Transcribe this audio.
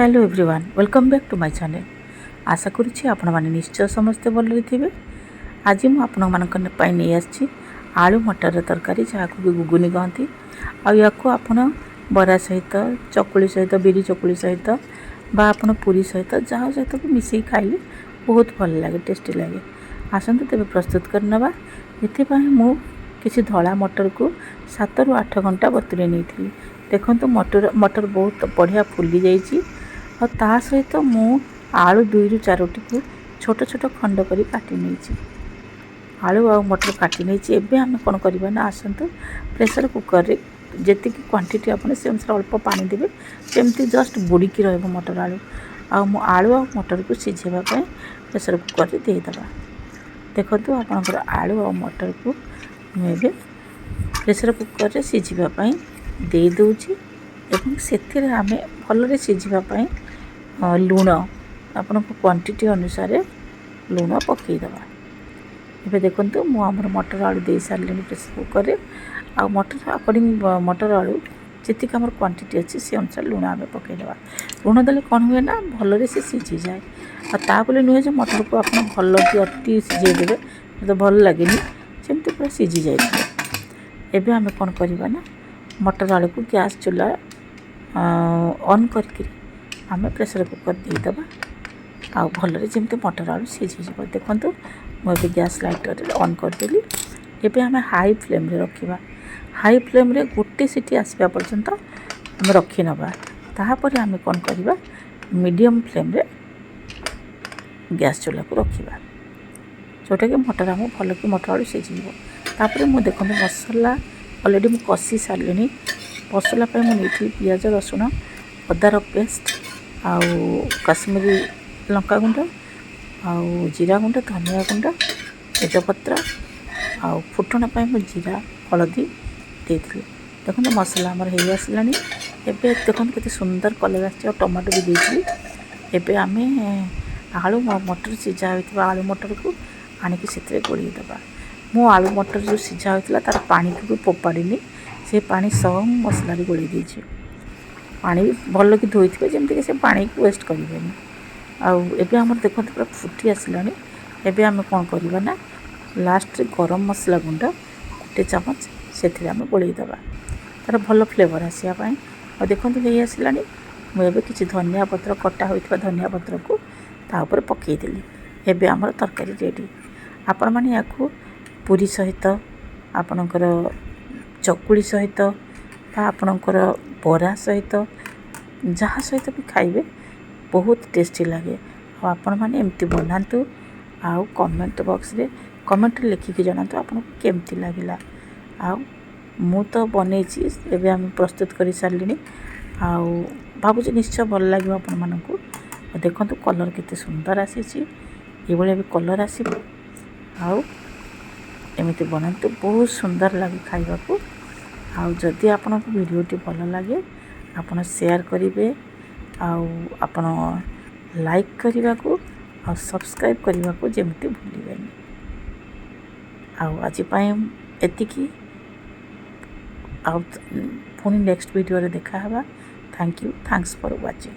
Hello everyone welcome back to my channel. आशा करुच्ची आपण मैंने निश्चय समस्ते भलरे थे। आज मुझे नहीं आसी आलू मटर तरकारी जहाँ भी गुगुनी कहती आपन बरा सहित चकुली सहित बिरी चकुली सहित बा आपन पूरी सहित जहाँ सहित भी मिसई खाइले बहुत भल लगे, टेस्टी लगे। आसतु तेज प्रस्तुत करना। ये मु किसी धला मटर को 7 ରୁ 8 घंटा बतुरे नहीं थी। देखो मटर बहुत बढ़िया फुली जाइए और ता सहित मु आलू 2 ରୁ 4टी को छोट छोट खंड कर काटी नहीं। आलू आ मटर काटी नहीं। एबे आम कौन करवा ना आसतु प्रेसर कुकर रे जी क्वांटिटी आपने से अनुसार अल्प पानी देवे जमती जस्ट बुड़ीकी रहा मटर आलू आलू आ मटर को सिझेवाई प्रेसर कुकर रे देदेबा। देखो आपंकर आलू आ मटर को मुझे प्रेसर कुकर रे सिझापी दे दूची एवं से आम भल सिझापी लुण आपण क्वांटिटी अनुसार लुण पकईदबा। ये देखो मुझे मटर आलू दे सारे प्रेसर कुकर रे आ मटर अकॉर्डिंग मटर आलू जी आम क्वांटिटी अच्छी से अनुसार लुण आम पकईदबा। लुण देले कौन हुए ना भल से सिझी जाए और नुहे जो मटर को आप भल कि अति सिझेदेवे तो भल लगे सेमती पूरा सिझी जाए। एबे आम कौन करवा ना मटर आलू को गैस चूल्हा ऑन करके आम प्रेसर कुकर देदेबा आ भल जमी मटर आलू सिझी। देखो मुझे गैस लाइटर ऑन करदेली। एबे आम हाई फ्लेम रे रखा। हाई फ्लेम रे गोटे सीटी आसवा पर्यंत आम रखी नवा। तापर आम कौन करवा मीडियम फ्लेम रे गैस चूल्हा को रखा जोटा कि मटर आम भल कि मटर आलू सिझी। तापर मुझे देखो मसला ऑलरेडी मुझे कषि सारे। मसला मुझे पियाज रसुण अदार पेस्ट आउ काश्मीरी लंका गुंड आउ जीरा गुंड धनिया गुंड तेजपत्र आउ फुटण मुझे जीरा हलदी देती। देखो मसला आमर हो आसला। एबे देखो के सुंदर कलर आ टमाटो भी देती। एबे आम आलू मटर सिझा होता आलू मटर को आणिक से गोलैदबा। मु आलू मटर जो सिझा होता तार पानी को भी फोपाड़ी से पानी सब मसला गोल देती। पानी भी भल कि धोई थे जमीक से पानी को वेस्ट करें। आबे आम देखो पूरा फुटी आसला। एबे आम कौन करवा ना लास्ट रे गरम मसला गुंड गोटे चामच से गोलैदबा तार भल फ्लेवर आसापी। और देखो ये आसला मुझे किसी धनिया पत्र कटा होता धनिया पत्र को तापर पकईदेली। एबे आमर तरकारी रेडी। आपण मैंने या पूरी सहित आपणकर चकुली सहित आपणकर बरा सहित जहाँ सहित भी खाइबे बहुत टेस्टी लगे। आपण मैंने एमती बनातु आउ कमेंट बॉक्स रे कमेंट लिखिकी जनातु आपको केमती लगिला। मु तो बनईची एबे हम प्रस्तुत कर सारे भावुँ निश्चय भल लगे आपण मानकु। देखो कलर केते सुंदर आसी ये भी कलर आसो एमती बनातु बहुत सुंदर लगे खाइबा को। जदि आपन वीडियोटी भल लगे आपन शेयर करेंगे आपन लाइक करने को आ सब्सक्राइब करने को जमती भूलें। आज एतिकी पुणी नेक्स्ट वीडियो देखा। Thank you, thanks for watching.